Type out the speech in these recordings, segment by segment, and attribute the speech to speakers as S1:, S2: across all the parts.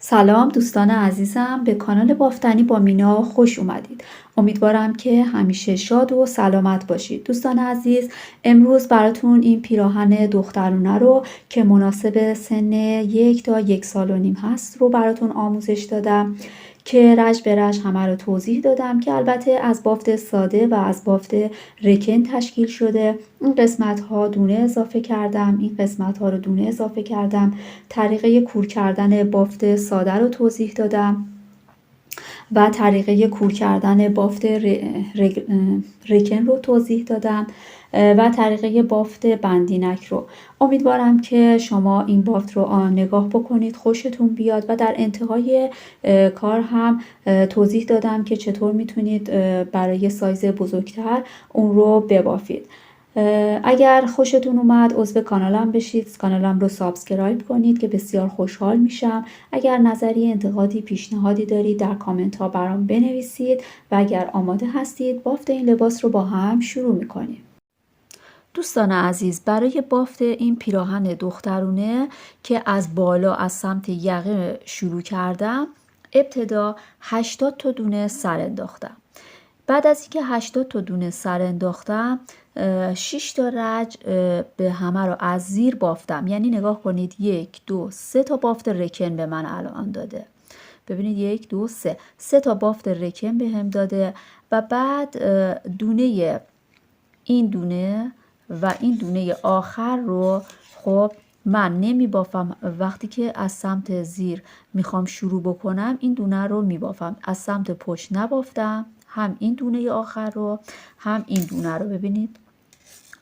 S1: سلام دوستان عزیزم، به کانال بافتنی با مینا خوش اومدید. امیدوارم که همیشه شاد و سلامت باشید. دوستان عزیز، امروز براتون این پیراهن دخترونه رو که مناسب سن 1 تا 1.5 سال هست رو براتون آموزش دادم که رج به رج همه رو توضیح دادم که البته از بافت ساده و از بافت رکن تشکیل شده. این قسمت ها دونه اضافه کردم، این قسمت ها رو دونه اضافه کردم. طریقه کور کردن بافت ساده رو توضیح دادم و طریقه کور کردن بافت رکن رو توضیح دادم و طریقه بافت بندینک رو. امیدوارم که شما این بافت رو نگاه بکنید، خوشتون بیاد و در انتهای کار هم توضیح دادم که چطور میتونید برای سایز بزرگتر اون رو ببافید. اگر خوشتون اومد عضو کانالم بشید، کانالم رو سابسکرایب کنید که بسیار خوشحال میشم. اگر نظری، انتقادی، پیشنهادی دارید در کامنت ها برام بنویسید و اگر آماده هستید بافت این لباس رو با هم شروع میکنیم. دوستان عزیز، برای بافت این پیراهن دخترونه که از بالا از سمت یقه شروع کردم، ابتدا 80 تا دونه سر انداختم. بعد از اینکه 80 تا دونه سر انداختم 6 تا رج به همه رو از زیر بافتم. یعنی نگاه کنید 1 2 3 تا بافت رکن به من الان داده. ببینید 1 2 3 تا بافت رکن به هم داده و بعد دونه این دونه و این دونه آخر رو خب من نمی بافم. وقتی که از سمت زیر میخوام شروع بکنم این دونه رو می بافم، از سمت پشت نبافتم، هم این دونه آخر رو هم این دونه رو. ببینید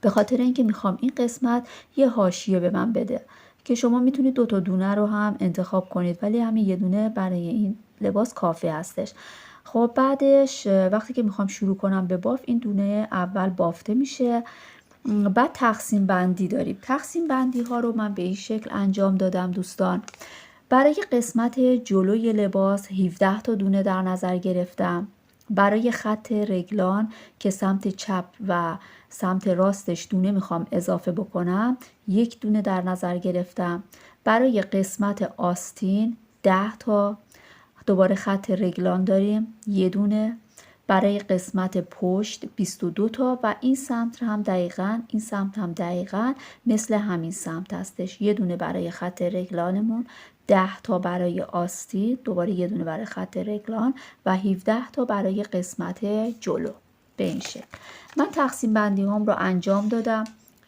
S1: به خاطر اینکه میخوام این قسمت یه حاشیه به من بده که شما میتونید 2 تا دونه رو هم انتخاب کنید، ولی همین یه دونه برای این لباس کافی هستش. خب بعدش وقتی که میخوام شروع کنم به باف، این دونه اول بافته میشه. بعد تقسیم بندی داریم. تقسیم بندی ها رو من به این شکل انجام دادم دوستان. برای قسمت جلوی لباس 17 تا دونه در نظر گرفتم. برای خط رگلان که سمت چپ و سمت راستش دونه میخوام اضافه بکنم 1 دونه در نظر گرفتم. برای قسمت آستین 10 تا. دوباره خط رگلان داریم 1 دونه. برای قسمت پشت 22 تا و این سمت هم دقیقاً مثل همین سمت هستش. 1 دونه برای خط رگلانمون، 10 تا برای آستین، دوباره 1 دونه برای خط رگلان و 17 تا برای قسمت جلو. به این شکل من تقسیم بندی هم رو انجام دادم.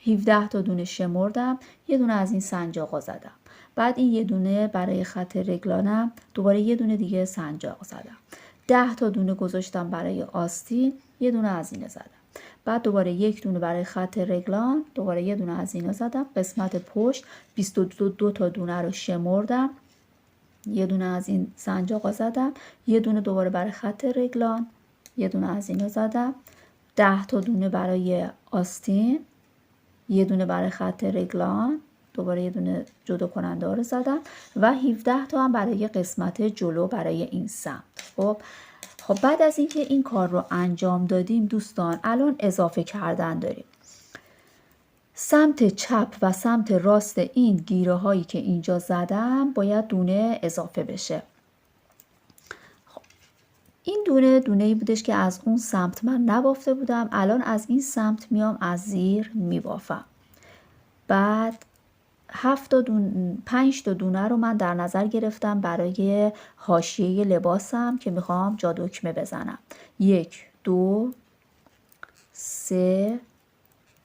S1: 17 تا دونه شمردم، 1 دونه از این سنجاقا زدم. بعد این 1 دونه برای خط رگلانم، دوباره 1 دونه دیگه سنجاق زدم. 10 تا دونه گذاشتم برای آستین، 1 دونه از این زدم. بعد دوباره 1 دونه برای خط رگلان، دوباره 1 دونه از این زدم. قسمت پشت 22 تا دونه رو شمردم، 1 دونه از این سنجاقا زدم. 1 دونه دوباره برای خط رگلان، 1 دونه از این زدم. 10 تا دونه برای آستین، 1 دونه برای خط رگلان، دوباره 1 دونه جدا کننده ها رو زدم و 17 تا هم برای قسمت جلو برای این سمت. خب بعد از اینکه این کار رو انجام دادیم دوستان، الان اضافه کردن داریم. سمت چپ و سمت راست این گیره هایی که اینجا زدم باید دونه اضافه بشه. این دونه بودش که از اون سمت من نبافته بودم، الان از این سمت میام از زیر میبافم. بعد 5 تا دونه رو من در نظر گرفتم برای حاشیه لباسم که میخوام جا دکمه بزنم. 1 2 3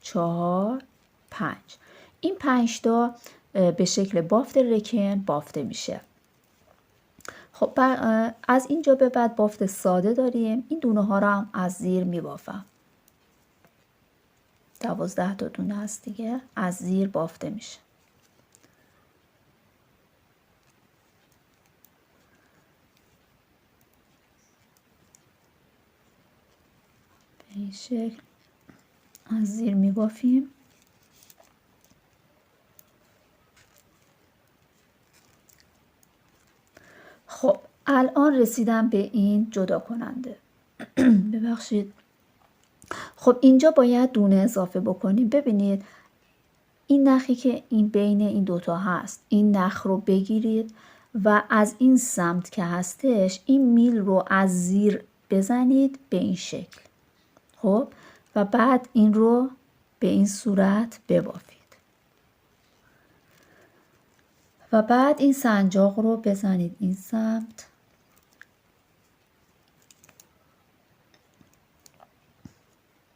S1: 4 5. این 5 تا به شکل بافت رکن بافته میشه. خب از اینجا به بعد بافت ساده داریم. این دونه ها رو هم از زیر میبافم. 12 تا دونه هست دیگه، از زیر بافته میشه. به این شکل از زیر میبافیم. خب الان رسیدم به این جدا کننده. ببخشید. خب اینجا باید دونه اضافه بکنیم. ببینید این نخی که این بین این دوتا هست، این نخ رو بگیرید و از این سمت که هستش این میل رو از زیر بزنید به این شکل. خب و بعد این رو به این صورت ببافید و بعد این سنجاق رو بزنید این سمت.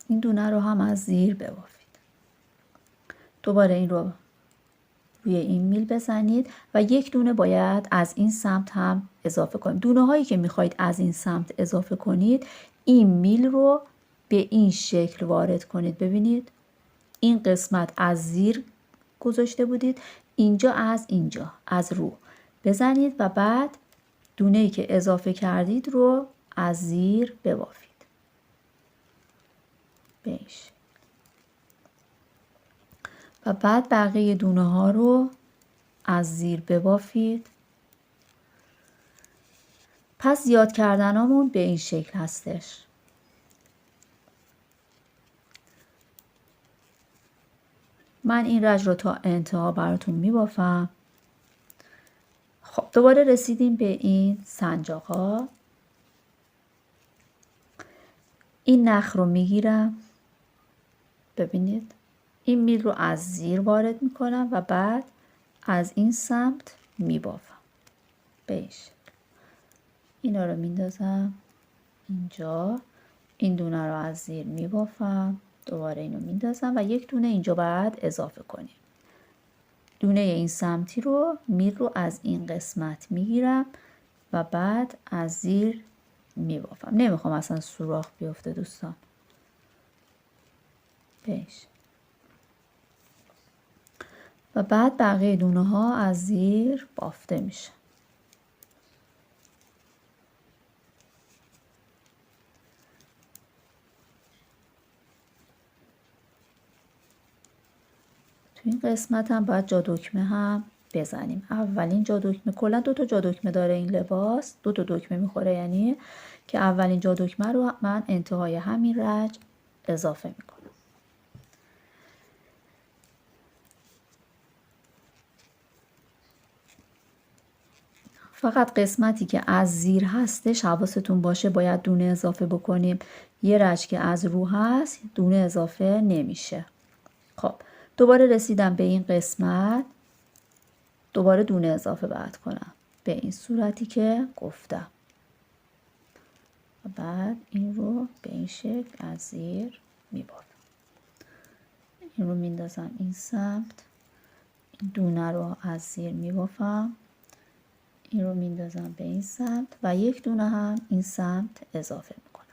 S1: این دونه رو هم از زیر ببافید. دوباره این رو روی این میل بزنید و یک دونه باید از این سمت هم اضافه کنید. دونه هایی که میخواید از این سمت اضافه کنید این میل رو به این شکل وارد کنید. ببینید این قسمت از زیر گذاشته بودید، اینجا از رو بزنید و بعد دونه‌ای که اضافه کردید رو از زیر ببافید به این شکل. و بعد بقیه دونه ها رو از زیر ببافید. پس زیاد کردنامون به این شکل هستش. من این رج رو تا انتها براتون میبافم. خب دوباره رسیدیم به این سنجاق ها. این نخ رو میگیرم، ببینید این میل رو از زیر وارد میکنم و بعد از این سمت میبافم به این شکل. اینا رو میندازم اینجا، این دونه رو از زیر میبافم، دوباره اینو میندازم و یک دونه اینجا باید اضافه کنیم. دونه این سمتی رو میل رو از این قسمت میگیرم و بعد از زیر میبافم. نمیخوام اصلا سوراخ بیفته دوستان. بهش و بعد بقیه دونه ها از زیر بافته میشه. تو این قسمت هم باید جا دکمه هم بزنیم. اولین جا دکمه، کلا 2 تا جا دکمه داره این لباس، 2 تا دکمه میخوره، یعنی که اولین جا دکمه رو من انتهای همین رج اضافه میکنم. فقط قسمتی که از زیر هستش حواستون باشه باید دونه اضافه بکنیم. یه رج که از رو هست دونه اضافه نمیشه. خب دوباره رسیدم به این قسمت، دوباره دونه اضافه باید کنم به این صورتی که گفتم و بعد این رو به این شکل از زیر میبافم. این رو میندازم این سمت، این دونه رو از زیر میبافم، این رو میندازم به این سمت و یک دونه هم این سمت اضافه میکنم.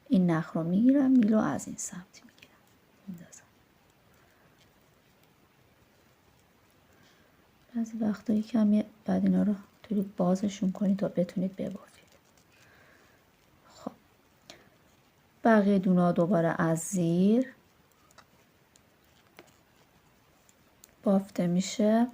S1: این نخ رو میگیرم، میل رو از این سمت میگیرم میندازم. بعضی وقتایی کمی بعد اینا رو طوری بازشون کنید تا بتونید ببافید. خب بقیه دونه دوباره از زیر بافته میشه.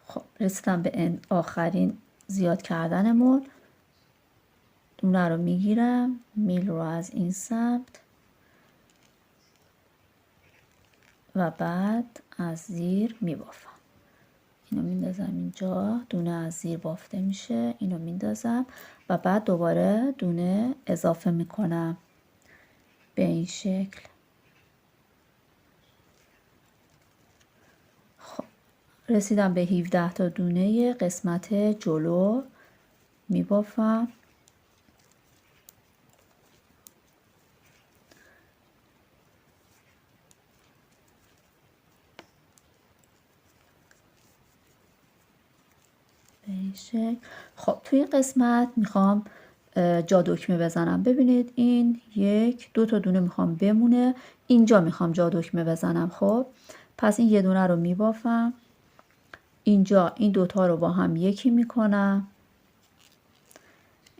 S1: خب رسیدم به آخرین زیاد کردنمون. دونه رو میگیرم، میل رو از این سمت و بعد از زیر میبافم. اینو میندازم اینجا، دونه از زیر بافته میشه، اینو میندازم و بعد دوباره دونه اضافه میکنم به این شکل. خب رسیدم به 17 تا دونه قسمت جلو میبافم. خب توی این قسمت میخوام جا دکمه بزنم. ببینید این 1 2 تا دونه میخوام بمونه، اینجا میخوام جا دکمه بزنم. خب پس این یه دونه رو میبافم، اینجا این دوتا رو با هم یکی میکنم،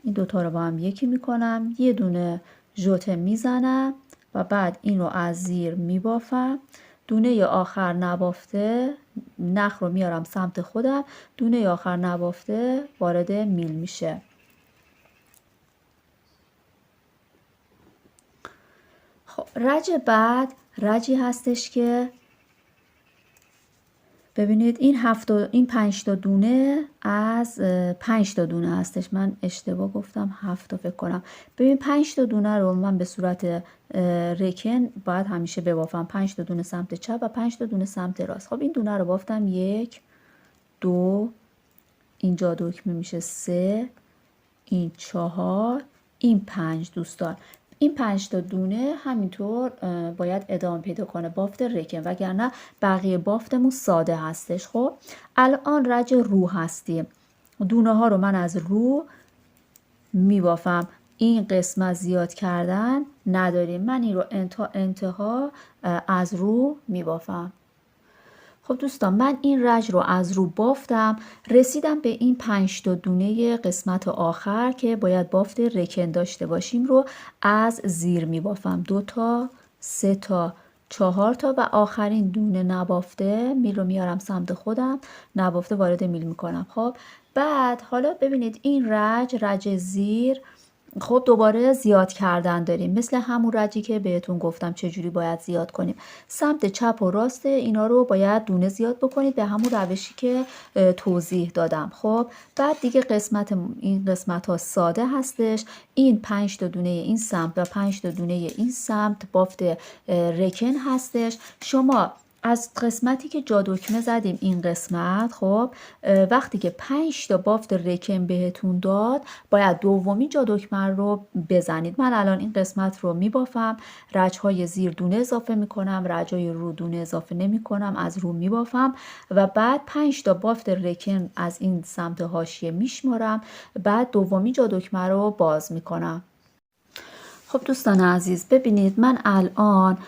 S1: این دوتا رو با هم یکی میکنم، یه دونه ژوته میزنم و بعد این رو از زیر میبافم. دونه آخر نبافته نخ رو میارم سمت خودم، دونه آخر نبافته وارد میل میشه. خب رج بعد رجی هستش که ببینید این 5 تا دونه از 5 تا دونه هستش. من اشتباه گفتم 7 تا فکر کنم. ببین 5 تا دونه رو من به صورت رکن باید همیشه ببافم. 5 تا دونه سمت چپ و 5 تا دونه سمت راست. خب این دونه رو بافتم 1 2 اینجا دکمه میشه 3 این 4 این 5 دوستان. این 5 تا دونه همینطور باید ادامه پیدا کنه بافت رکن، وگرنه بقیه بافتمون ساده هستش. خب الان رج رو هستیم. دونه ها رو من از رو میبافم. این قسمت زیاد کردن نداریم. من این رو انتها از رو میبافم. خب دوستان من این رج رو از رو بافتم، رسیدم به این 5 تا دونه قسمت آخر که باید بافت رکن داشته باشیم رو از زیر می بافم. 2 تا 3 تا 4 تا و آخرین دونه نبافته میل رو میارم سمت خودم، نبافته وارد میل میکنم. خب بعد حالا ببینید این رج زیر خب دوباره زیاد کردن داریم، مثل همون رجی که بهتون گفتم چجوری باید زیاد کنیم. سمت چپ و راست اینا رو باید دونه زیاد بکنید به همون روشی که توضیح دادم. خب بعد دیگه این قسمت ها ساده هستش. این 5 تا دونه این سمت و 5 تا دونه این سمت بافت رکن هستش. شما از قسمتی که جا دکمه زدیم این قسمت، خب وقتی که 5 تا بافت رکن بهتون داد باید دومی جا دکمه رو بزنید. من الان این قسمت رو میبافم، رجهای زیر دونه اضافه میکنم، رجهای رو دونه اضافه نمی کنم، از رو میبافم و بعد 5 تا بافت رکن از این سمت حاشیه میشمارم، بعد دومی جا دکمه رو باز میکنم. خب دوستان عزیز ببینید من الان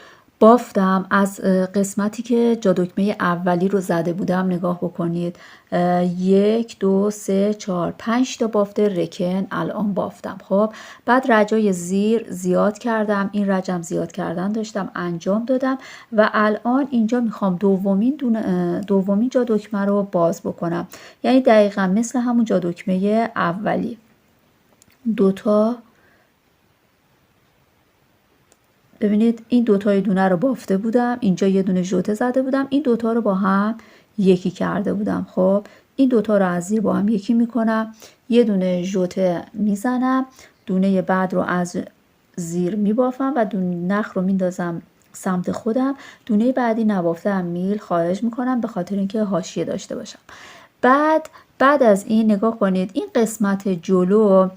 S1: بافتم از قسمتی که جا دکمه اولی رو زده بودم نگاه بکنید. 1 2 3 4 5 تا بافت رکن الان بافتم. خب بعد رجای زیر زیاد کردم، این رجم زیاد کردن داشتم انجام دادم و الان اینجا میخوام دومین جا دکمه رو باز بکنم، یعنی دقیقا مثل همون جا دکمه اولی. 2 تا ببینید این دوتای دونه رو بافته بودم، اینجا یه دونه ژوته زده بودم، این دوتا رو با هم یکی کرده بودم. خب این دوتا رو از زیر با هم یکی میکنم، یه دونه ژوته میزنم، دونه بعد رو از زیر میبافم و دونه نخ رو میندازم سمت خودم، دونه بعدی نبافته هم میل خارج میکنم به خاطر اینکه حاشیه داشته باشم. بعد از این نگاه کنید این قسمت جلو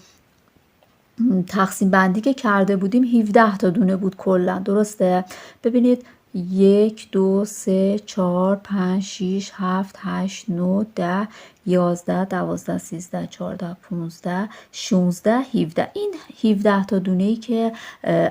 S1: تقسیم بندی که کرده بودیم 17 تا دونه بود کلا، درسته؟ ببینید 1 2 3 4 5 6 7 8 9 10 11 12 13 14 15 16 17. این 17 تا دونه‌ای که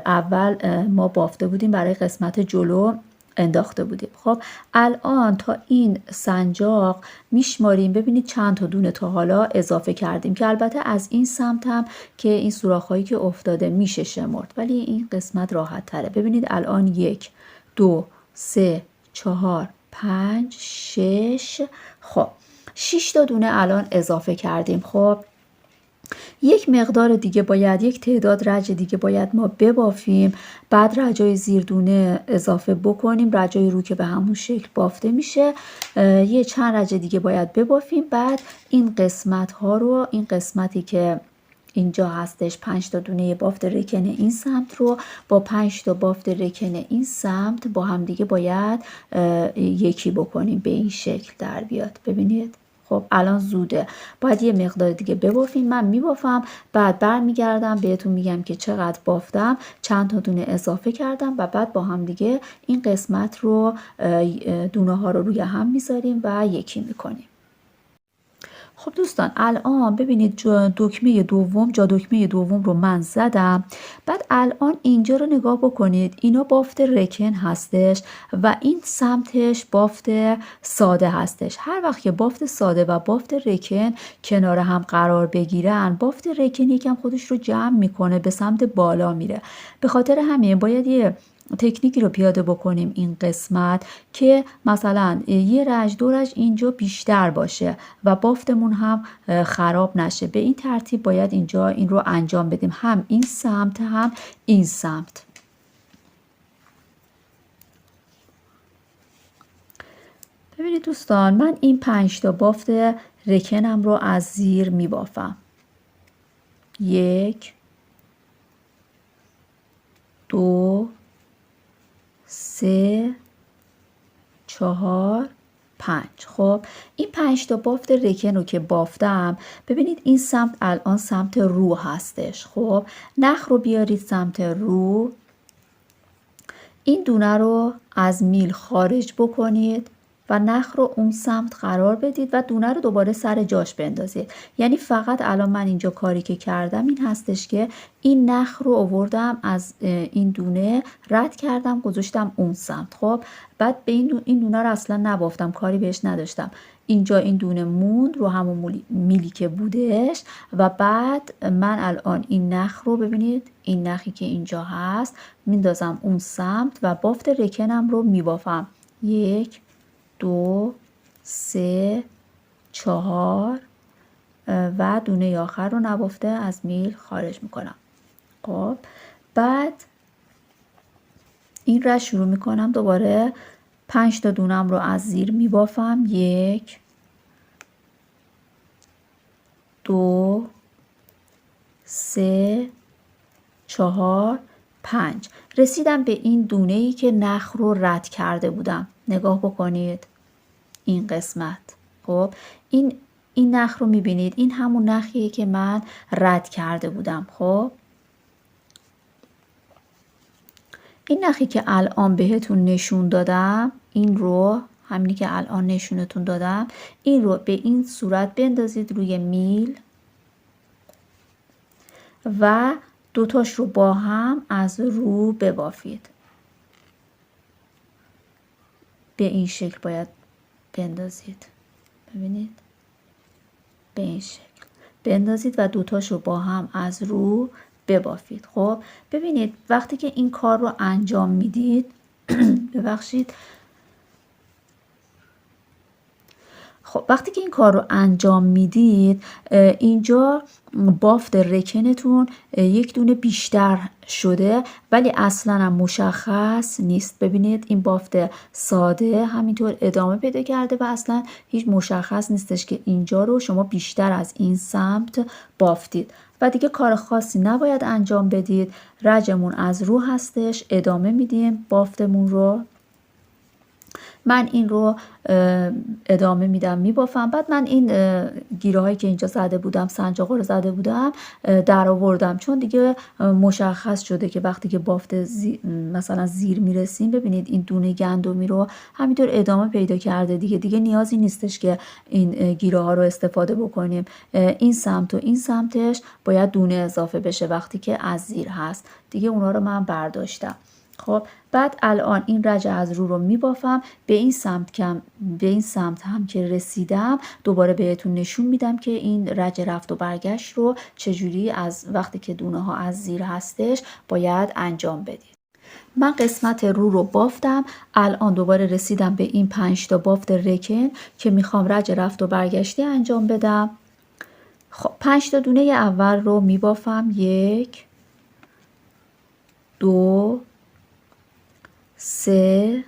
S1: اول ما بافته بودیم برای قسمت جلو انداخته بودیم. خب الان تا این سنجاق میشماریم ببینید چند تا دونه تا حالا اضافه کردیم که البته از این سمت هم که این سوراخ‌هایی که افتاده میشه شمرد، ولی این قسمت راحت تره. ببینید الان 1 2 3 4 5 6 خب 6 تا دونه الان اضافه کردیم. خب یک مقدار دیگه باید یک تعداد رج دیگه باید ما ببافیم، بعد رجای زیر دونه اضافه بکنیم، رجای رو که به همون شکل بافته میشه یه چند رج دیگه باید ببافیم. بعد این قسمت ها رو این قسمتی که اینجا هستش 5 تا دونه بافت رکن این سمت رو با 5 تا بافت رکن این سمت با هم دیگه باید یکی بکنیم به این شکل در بیاد. ببینید خب الان زوده، باید یه مقدار دیگه ببافیم. من میبافم بعد برمیگردم بهتون میگم که چقدر بافتم، چند تا دونه اضافه کردم و بعد با هم دیگه این قسمت رو دونه ها رو روی هم میذاریم و یکی میکنیم. خب دوستان الان ببینید جا دکمه دوم رو من زدم. بعد الان اینجا رو نگاه بکنید، اینا بافت رکن هستش و این سمتش بافت ساده هستش. هر وقت که بافت ساده و بافت رکن کنار هم قرار بگیرن بافت رکن یکم خودش رو جمع میکنه به سمت بالا میره. به خاطر همین باید یه تکنیکی رو پیاده بکنیم این قسمت که مثلا یه رج دو رج اینجا بیشتر باشه و بافتمون هم خراب نشه. به این ترتیب باید اینجا این رو انجام بدیم، هم این سمت هم این سمت. ببینید دوستان، من این 5 تا بافت رکنم رو از زیر می بافم. 1 2 3 4 5. خب این 5 تا بافت رکن رو که بافتم، ببینید این سمت الان سمت رو هستش. خب نخ رو بیارید سمت رو، این دونه رو از میل خارج بکنید و نخ رو اون سمت قرار بدید و دونه رو دوباره سر جاش بندازید. یعنی فقط الان من اینجا کاری که کردم این هستش که این نخ رو آوردم از این دونه رد کردم گذاشتم اون سمت. خب بعد به این دونه رو اصلا نبافتم، کاری بهش نداشتم. اینجا این دونه موند رو همون میلی که بودش و بعد من الان این نخ رو ببینید، این نخی که اینجا هست میندازم اون سمت و بافت رکنم رو میبافم. 1 2 3 4 و دونه آخر رو نبافته از میل خارج میکنم. خب بعد این را شروع میکنم دوباره 5 تا دونم رو از زیر میبافم. 1 2 3 4 5. رسیدم به این دونه‌ای که نخ رو رد کرده بودم. نگاه بکنید این قسمت. خب این نخ رو میبینید، این همون نخیه که من رد کرده بودم. خب این نخی که الان بهتون نشون دادم، این رو همینی که الان نشونتون دادم، این رو به این صورت بندازید روی میل و دوتاش رو با هم از رو ببافید. به این شکل باید بندازید. ببینید به این شکل بندازید و دوتاش رو با هم از رو ببافید. خب ببینید وقتی که این کار رو انجام میدید ببخشید، خب وقتی که این کار رو انجام میدید اینجا بافت رکنتون یک دونه بیشتر شده ولی اصلا هم مشخص نیست. ببینید این بافت ساده همینطور ادامه پیدا کرده و اصلا هیچ مشخص نیستش که اینجا رو شما بیشتر از این سمت بافتید و دیگه کار خاصی نباید انجام بدید. رجمون از رو هستش، ادامه میدیم بافتمون رو. من این رو ادامه میدم میبافم. بعد من این گیره هایی که اینجا زده بودم، سنجاقا رو زده بودم در آوردم چون دیگه مشخص شده که وقتی که بافت مثلا زیر میرسیم، ببینید این دونه گندمی رو همینطور ادامه پیدا کرده دیگه نیازی نیستش که این گیره ها رو استفاده بکنیم. این سمت و این سمتش باید دونه اضافه بشه وقتی که از زیر هست. دیگه اونا رو من برداشتم. خب بعد الان این رج از رو میبافم. به این سمت هم که رسیدم دوباره بهتون نشون میدم که این رج رفت و برگشت رو چجوری از وقتی که دونه ها از زیر هستش باید انجام بدید. من قسمت رو بافتم. الان دوباره رسیدم به این 5 تا بافت رکن که میخوام رج رفت و برگشتی انجام بدم. خب 5 تا دونه اول رو میبافم. 1 2 3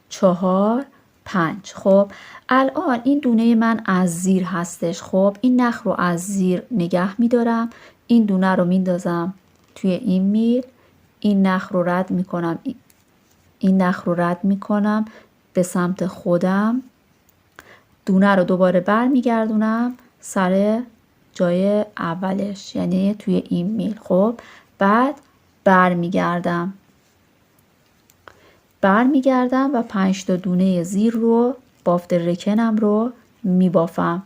S1: 4 5. خب الان این دونه من از زیر هستش. خب این نخ رو از زیر نگه میدارم، این دونه رو میندازم توی این میل، این نخ رو رد میکنم، این نخ رو رد میکنم به سمت خودم، دونه رو دوباره برمیگردونم سر جای اولش یعنی توی این میل. خب بعد برمیگردم و 5 تا دونه زیر رو بافت رکنم رو میبافم.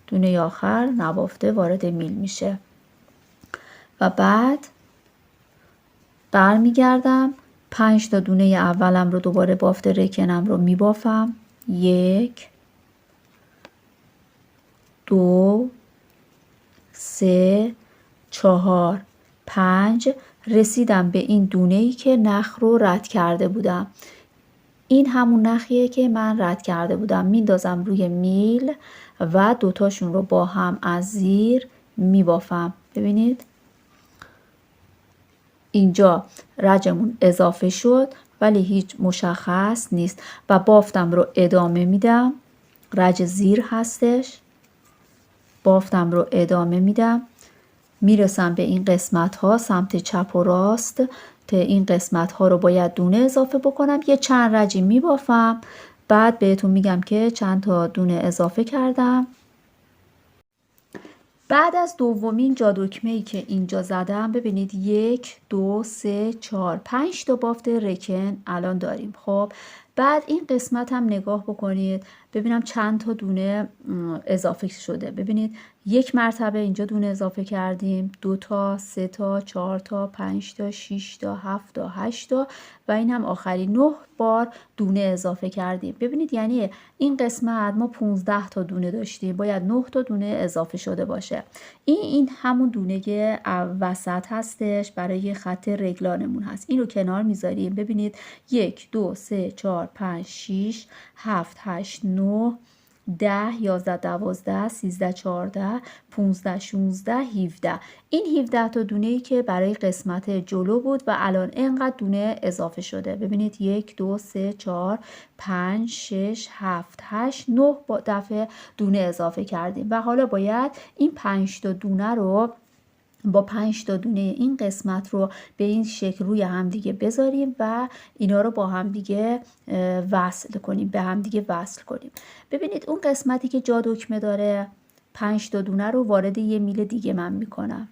S1: دونه آخر نبافته وارد میل میشه و بعد برمیگردم 5 تا دونه اولم رو دوباره بافت رکنم رو میبافم. 1 2 3 4 5. رسیدم به این دونه‌ای که نخ رو رد کرده بودم. این همون نخیه که من رد کرده بودم. میندازم روی میل و دوتاشون رو با هم از زیر میبافم. ببینید اینجا رجمون اضافه شد ولی هیچ مشخص نیست و بافتم رو ادامه میدم. رج زیر هستش، بافتم رو ادامه میدم، میرسم به این قسمت ها سمت چپ و راست. تا این قسمت ها رو باید دونه اضافه بکنم، یه چند رجی میبافم، بعد بهتون میگم که چند تا دونه اضافه کردم. بعد از دومین جا دکمه‌ای که اینجا زدم ببینید 1 2 3 4 5 تا بافت رکن الان داریم. خب بعد این قسمت هم نگاه بکنید ببینم چند تا دونه اضافه شده. ببینید یک مرتبه اینجا دونه اضافه کردیم، 2 تا، 3 تا، 4 تا، 5 تا، 6 تا، 7 تا، 8 تا و این هم آخری 9 بار دونه اضافه کردیم. ببینید یعنی این قسمت ما 15 تا دونه داشتیم، باید 9 تا دونه اضافه شده باشه. این همون دونه وسط هستش، برای خط رگلانمون هست. این رو کنار میذاریم. ببینید 1 2 3 4 5 6 7 8 9 10 11 12 13 14 15 16 17. این 17 تا دونه‌ای که برای قسمت جلو بود و الان اینقدر دونه اضافه شده. ببینید 1 2 3 4 5 6 7 8 9 دفعه دونه اضافه کردیم و حالا باید این 5 تا دونه رو با 5 تا دونه این قسمت رو به این شکل روی همدیگه بذاریم و اینا رو با همدیگه وصل کنیم، به همدیگه وصل کنیم. ببینید اون قسمتی که جا دکمه داره 5 تا دونه رو وارد یه میل دیگه من میکنم.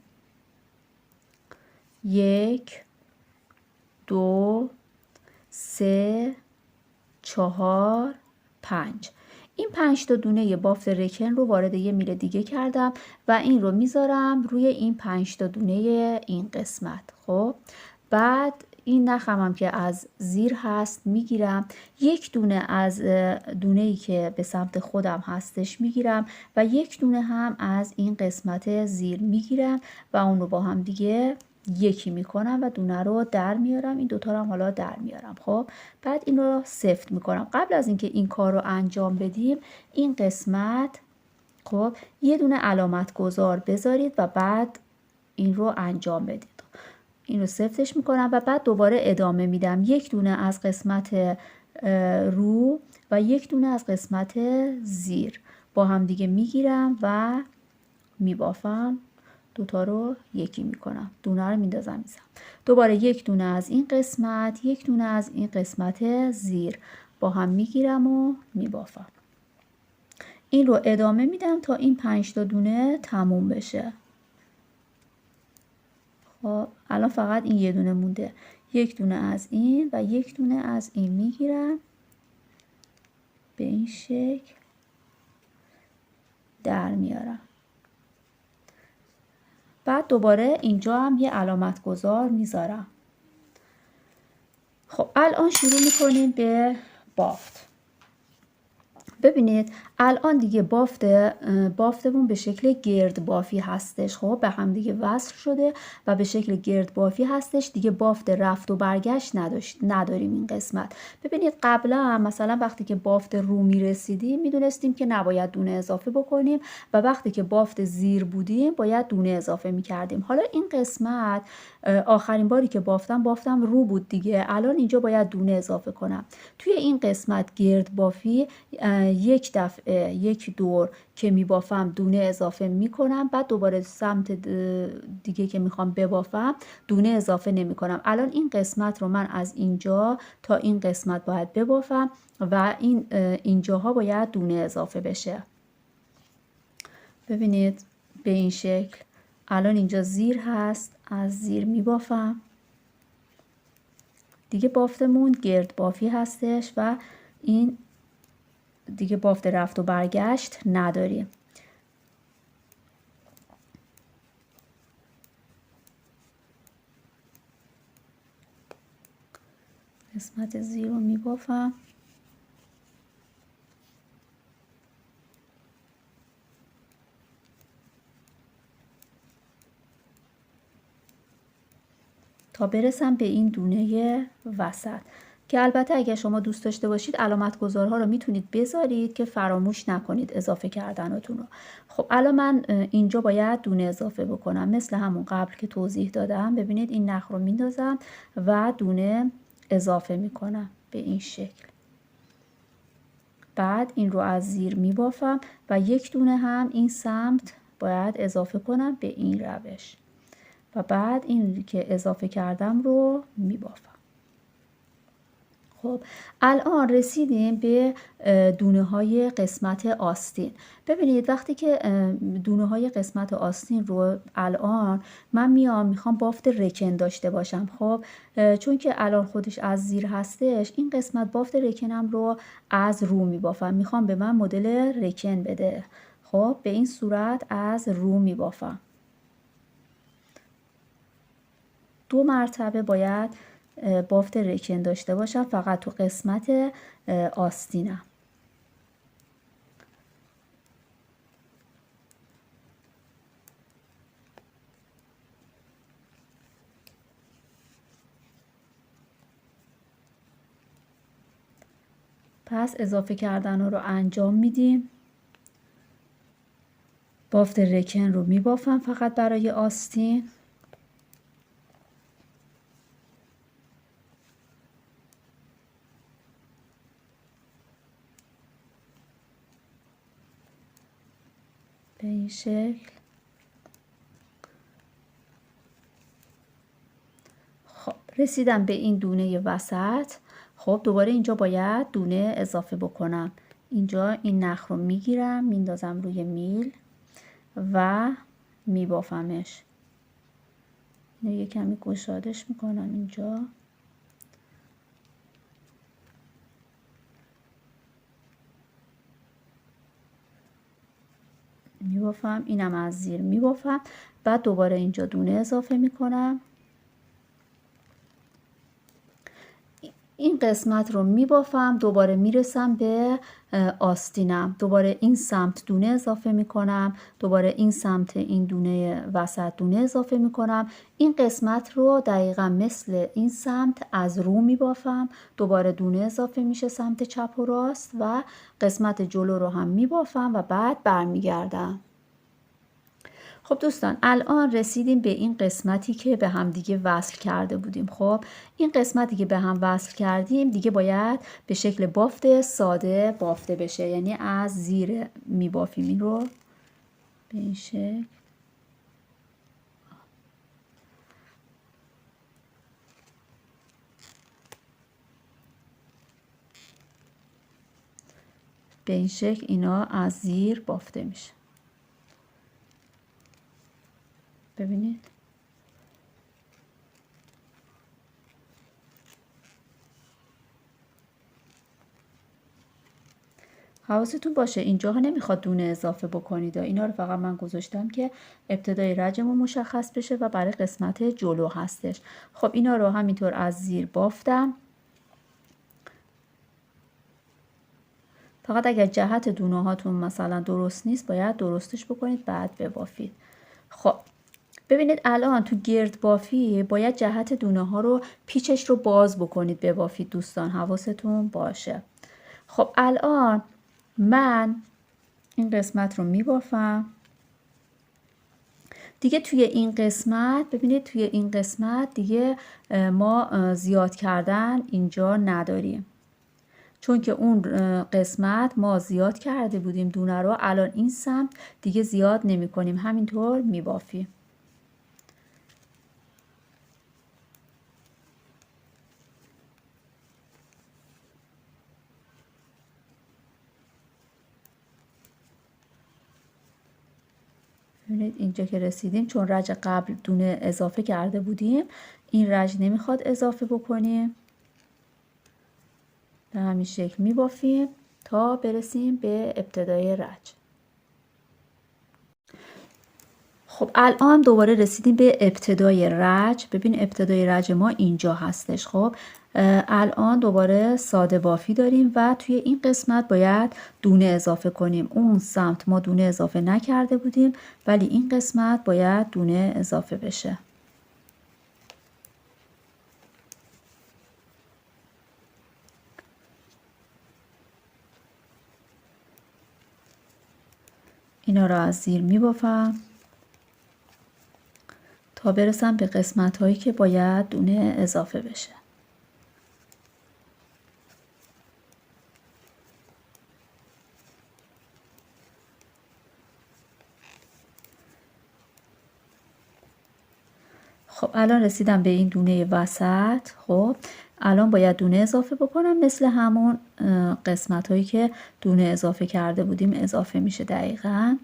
S1: 1 2 3 4 5. این 5 تا دونه بافت رکن رو وارد یه میل دیگه کردم و این رو میذارم روی این 5 تا دونه این قسمت. خب بعد این نخم هم که از زیر هست میگیرم، یک دونه از دونه‌ای که به سمت خودم هستش میگیرم و یک دونه هم از این قسمت زیر میگیرم و اون رو با هم دیگه یکی میکنم و دونه رو در میارم. این دوتا رو هم حالا در میارم. خب بعد این رو سفت میکنم. قبل از اینکه این کار رو انجام بدیم این قسمت خب یه دونه علامت گذار بذارید و بعد این رو انجام بدید. این رو سفتش میکنم و بعد دوباره ادامه میدم. یک دونه از قسمت رو و یک دونه از قسمت زیر با هم دیگه میگیرم و میبافم. دوتا رو یکی میکنم، دونه رو میندازم میزم. دوباره یک دونه از این قسمت، یک دونه از این قسمت زیر با هم میگیرم و میبافم. این رو ادامه میدم تا این 5 تا دونه تموم بشه. خب الان فقط این یه دونه مونده. یک دونه از این و یک دونه از این میگیرم، به این شکل در میارم. بعد دوباره اینجا هم یه علامت گذار میذارم. خب الان شروع میکنیم به بافت. ببینید الان دیگه بافتمون به شکل گرد بافی هستش. خب به هم دیگه وصل شده و به شکل گرد بافی هستش. دیگه بافت رفت و برگشت نداریم این قسمت. ببینید قبلا مثلا وقتی که بافت رو میرسیدیم میدونستیم که نباید دونه اضافه بکنیم و وقتی که بافت زیر بودیم باید دونه اضافه میکردیم. حالا این قسمت آخرین باری که بافتم رو بود دیگه. الان اینجا باید دونه اضافه کنم. توی این قسمت گرد بافی یک دفعه یک دور که میبافم دونه اضافه میکنم، بعد دوباره سمت دیگه که میخوام ببافم دونه اضافه نمیکنم. الان این قسمت رو من از اینجا تا این قسمت باید ببافم و اینجاها باید دونه اضافه بشه. ببینید به این شکل. الان اینجا زیر هست، از زیر میبافم. دیگه بافتمون گرد بافی هستش و این دیگه بافت رفت و برگشت نداریم. قسمت زیر رو میبافم. تا برسم به این دونه وسط که البته اگر شما دوست داشته باشید علامت گذارها رو میتونید بذارید که فراموش نکنید اضافه کردنتون رو. خب الان من اینجا باید دونه اضافه بکنم مثل همون قبل که توضیح دادم. ببینید این نخ رو میندازم و دونه اضافه میکنم به این شکل. بعد این رو از زیر میبافم و یک دونه هم این سمت باید اضافه کنم به این روش و بعد این که اضافه کردم رو میبافم. خب الان رسیدیم به دونه های قسمت آستین. ببینید وقتی که دونه های قسمت آستین رو الان من میخوام بافت رکن داشته باشم. خب چون که الان خودش از زیر هستش، این قسمت بافت رکنم رو از رو میبافم. میخوام به من مدل رکن بده. خب به این صورت از رو میبافم. 2 مرتبه باید بافت رکن داشته باشم فقط تو قسمت آستینم. پس اضافه کردن رو انجام میدیم. بافت رکن رو میبافم فقط برای آستین. به این شکل. خب رسیدم به این دونه وسط. خب دوباره اینجا باید دونه اضافه بکنم. اینجا این نخ رو میگیرم میندازم روی میل و میبافمش. اینو یه کمی گشادش میکنم اینجا. میبافم، اینم از زیر میبافم. بعد دوباره اینجا دونه اضافه میکنم. این قسمت رو میبافم. دوباره میرسم به آستینم. دوباره این سمت دونه اضافه میکنم. دوباره این سمت این دونه وسط دونه اضافه میکنم. این قسمت رو دقیقا مثل این سمت از رو میبافم. دوباره دونه اضافه میشه سمت چپ و راست و قسمت جلو رو هم میبافم و بعد برمیگردم. خب دوستان الان رسیدیم به این قسمتی که به هم دیگه وصل کرده بودیم. خب این قسمتی که به هم وصل کردیم دیگه باید به شکل بافت ساده بافته بشه، یعنی از زیر میبافیم این رو به این شکل. به این شکل اینا از زیر بافته میشه. ببینید حواستون باشه اینجاها نمیخواد دونه اضافه بکنید. اینا رو فقط من گذاشتم که ابتدای رجمون مشخص بشه و برای قسمت جلو هستش. خب اینا رو همینطور از زیر بافتم. فقط اگر جهت دونه هاتون مثلا درست نیست باید درستش بکنید بعد ببافید. خب ببینید الان تو گرد بافی باید جهت دونه ها رو پیچش رو باز بکنید ببافید دوستان، حواستون باشه. خب الان من این قسمت رو میبافم. دیگه توی این قسمت ببینید توی این قسمت دیگه ما زیاد کردن اینجا نداریم، چون که اون قسمت ما زیاد کرده بودیم دونه رو. الان این سمت دیگه زیاد نمی کنیم، همینطور می بافیم. ببینید اینجا که رسیدیم، چون رج قبل دونه اضافه کرده بودیم این رج نمیخواد اضافه بکنیم. به همین شکل می بافیم تا برسیم به ابتدای رج. خب الان دوباره رسیدیم به ابتدای رج. ببین ابتدای رج ما اینجا هستش. خب الان دوباره ساده بافی داریم و توی این قسمت باید دونه اضافه کنیم. اون سمت ما دونه اضافه نکرده بودیم ولی این قسمت باید دونه اضافه بشه. اینا رو از زیر می بافم تا برسم به قسمت هایی که باید دونه اضافه بشه. خب الان رسیدم به این دونه وسط. خب الان باید دونه اضافه بکنم، مثل همون قسمت هایی که دونه اضافه کرده بودیم اضافه میشه دقیقاً.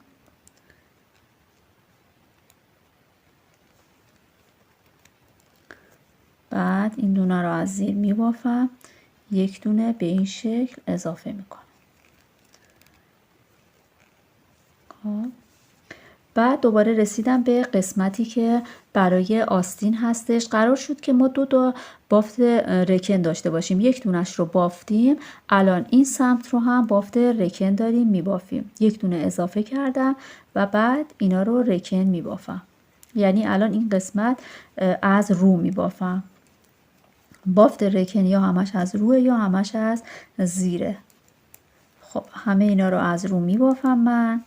S1: بعد این دونه رو از زیر میبافم، یک دونه به این شکل اضافه میکنم. خب بعد دوباره رسیدم به قسمتی که برای آستین هستش. قرار شد که ما دو بافت رکن داشته باشیم، یک دونش رو بافتیم، الان این سمت رو هم بافت رکن داریم میبافیم. یک دونه اضافه کردم و بعد اینا رو رکن میبافم، یعنی الان این قسمت از رو میبافم. بافت رکن یا همش از روه یا همش از زیره. خب همه اینا رو از رو میبافم. من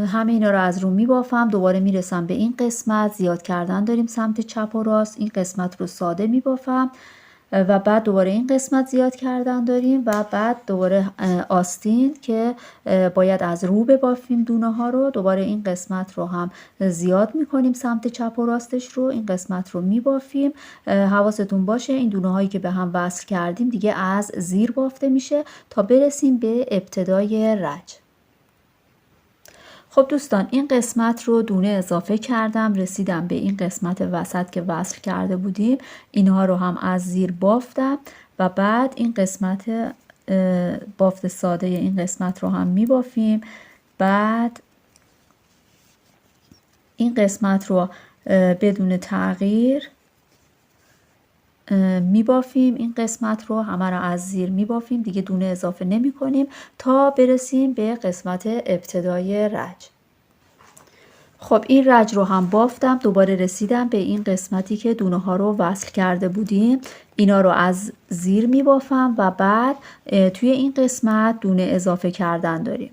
S1: همه اینا رو از رو میبافم. دوباره میرسم به این قسمت، زیاد کردن داریم سمت چپ و راست. این قسمت رو ساده میبافم و بعد دوباره این قسمت زیاد کردن داریم و بعد دوباره آستین که باید از رو ببافیم دونه ها رو. دوباره این قسمت رو هم زیاد میکنیم سمت چپ و راستش رو، این قسمت رو میبافیم. حواستون باشه این دونه هایی که به هم وصل کردیم دیگه از زیر بافته میشه تا برسیم به ابتدای رج. خب دوستان این قسمت رو دونه اضافه کردم، رسیدم به این قسمت وسط که وصل کرده بودیم، اینها رو هم از زیر بافتم و بعد این قسمت بافت ساده این قسمت رو هم میبافیم. بعد این قسمت رو بدون تغییر میبافیم، این قسمت رو همه رو از زیر میبافیم، دیگه دونه اضافه نمی کنیم تا برسیم به قسمت ابتدای رج. خب این رج رو هم بافتم، دوباره رسیدم به این قسمتی که دونه ها رو وصل کرده بودیم، اینا رو از زیر می بافم و بعد توی این قسمت دونه اضافه کردن داریم.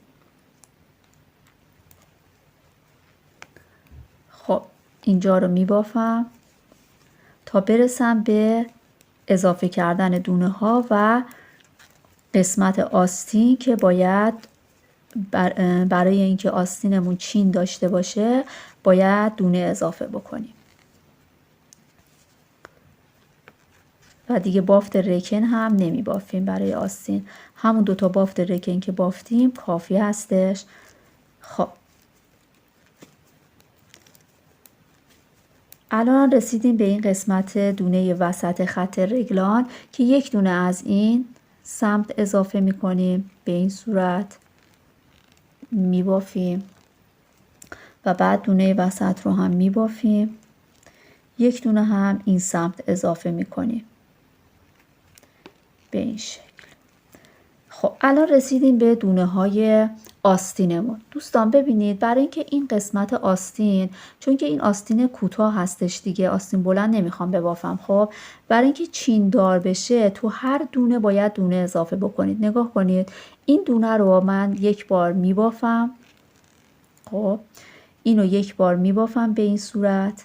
S1: خب اینجا رو می بافم تا برسم به اضافه کردن دونه ها و قسمت آستین که باید برای اینکه آستینمون چین داشته باشه باید دونه اضافه بکنیم و دیگه بافت رکن هم نمی بافیم برای آستین، همون دوتا بافت رکن که بافتیم کافی هستش. خب الان رسیدیم به این قسمت دونه وسط خط رگلان که یک دونه از این سمت اضافه می کنیم، به این صورت می بافیم و بعد دونه وسط رو هم می بافیم، یک دونه هم این سمت اضافه می کنیم به این شکل. خب الان رسیدیم به دونه های آستینمون. دوستان ببینید برای اینکه این قسمت آستین، چون که این آستین کوتاه هستش دیگه، آستین بلند نمیخوام ببافم، خب برای اینکه چین دار بشه تو هر دونه باید دونه اضافه بکنید. نگاه کنید این دونه رو من یک بار میبافم، خب اینو یک بار میبافم به این صورت،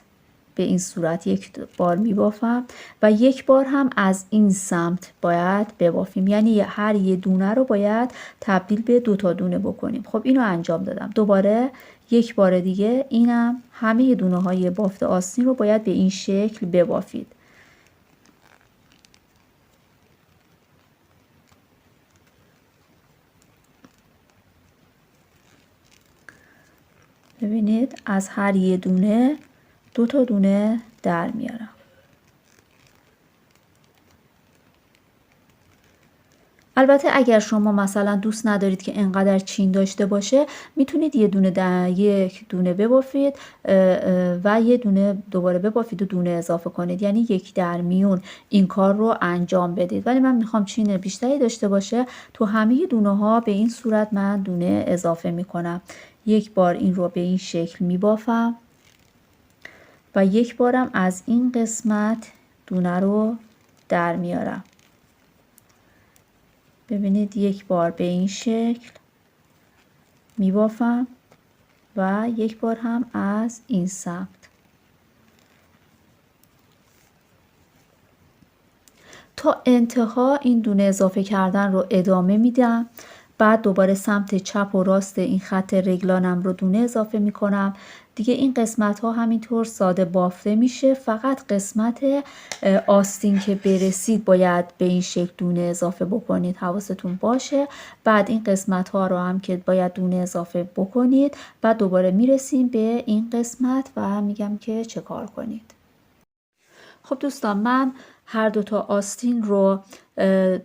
S1: به این صورت یک بار میبافم و یک بار هم از این سمت باید ببافیم، یعنی هر یه دونه رو باید تبدیل به دو تا دونه بکنیم. خب اینو انجام دادم، دوباره یک بار دیگه اینم همه دونه های بافت آستین رو باید به این شکل ببافید. ببینید از هر یه دونه دو تا دونه در میارم. البته اگر شما مثلا دوست ندارید که انقدر چین داشته باشه میتونید یک دونه ببافید و یه دونه دوباره ببافید و دونه اضافه کنید، یعنی یک در میون این کار رو انجام بدید. ولی من میخوام چین بیشتری داشته باشه، تو همه دونه ها به این صورت من دونه اضافه میکنم. یک بار این رو به این شکل میبافم و یک بارم از این قسمت دونه رو در میارم. ببینید یک بار به این شکل میبافم و یک بار هم از این سمت. تا انتها این دونه اضافه کردن رو ادامه میدم. بعد دوباره سمت چپ و راست این خط رگلانم رو دونه اضافه میکنم. دیگه این قسمت ها همینطور ساده بافته میشه. فقط قسمت آستین که برسید باید به این شکل دونه اضافه بکنید، حواستون باشه. بعد این قسمت ها رو هم که باید دونه اضافه بکنید. بعد دوباره میرسیم به این قسمت و میگم که چه کار کنید. خب دوستان، من هر دوتا آستین رو